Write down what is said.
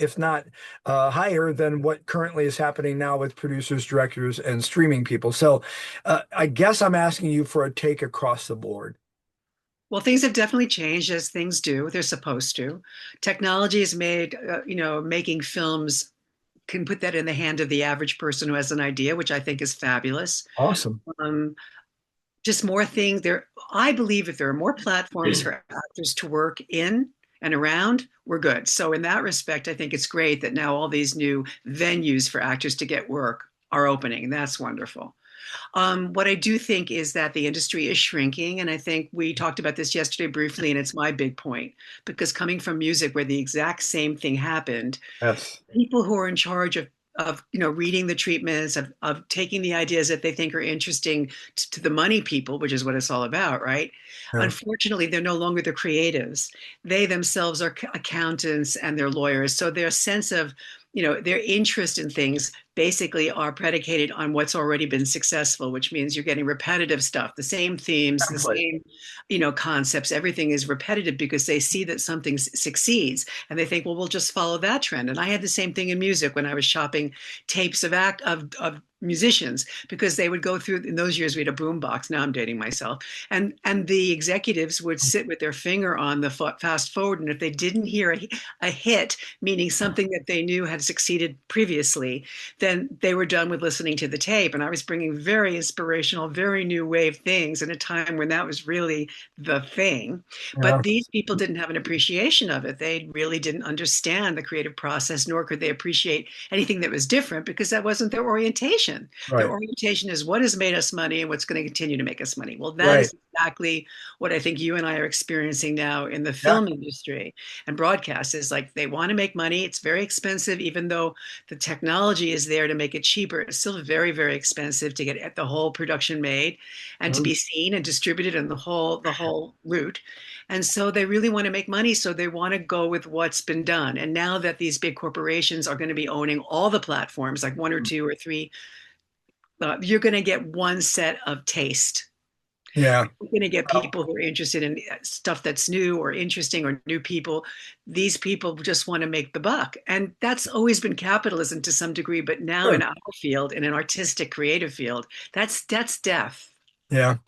if not higher than what currently is happening now with producers, directors, and streaming people. So I guess I'm asking you for a take across the board. Well, things have definitely changed as things do. They're supposed to. Technology has made, making films can put that in the hand of the average person who has an idea, which I think is fabulous. Awesome. Um, just more things there. I believe if there are more platforms for actors to work in and around, we're good. So in that respect, I think it's great that now all these new venues for actors to get work are opening. That's wonderful. What I do think is that the industry is shrinking. And I think we talked about this yesterday briefly, and it's my big point because coming from music where the exact same thing happened, Yes. people who are in charge of reading the treatments of taking the ideas that they think are interesting to the money people, which is what it's all about, right? Yeah. Unfortunately, they're no longer the creatives. They themselves are accountants and they're lawyers, so their sense of their interest in things basically are predicated on what's already been successful, which means you're getting repetitive stuff, the same themes, the Template. same concepts. Everything is repetitive because they see that something succeeds and they think, well, we'll just follow that trend. And I had the same thing in music when I was shopping tapes of musicians, because they would go through, in those years we had a boom box, now I'm dating myself, and the executives would sit with their finger on the fast forward, and if they didn't hear a hit, meaning something that they knew had succeeded previously, then they were done with listening to the tape. And I was bringing very inspirational, very new wave things in a time when that was really the thing. Yeah. But these people didn't have an appreciation of it. They really didn't understand the creative process, nor could they appreciate anything that was different because that wasn't their orientation. Their Right. orientation is what has made us money and what's going to continue to make us money. Well, that Right. is exactly what I think you and I are experiencing now in the Yeah. film industry and broadcast. Is like they want to make money. It's very expensive, even though the technology is there to make it cheaper. It's still very, very expensive to get the whole production made and to Um, be seen and distributed and the whole route. And so they really want to make money. So they want to go with what's been done. And now that these big corporations are going to be owning all the platforms, like one or two or three, you're going to get one set of taste. yeah. You're going to get people who are interested in stuff that's new or interesting or new people. These people just want to make the buck. And that's always been capitalism to some degree. But now in Sure. our field, in an artistic creative field, that's death. Yeah.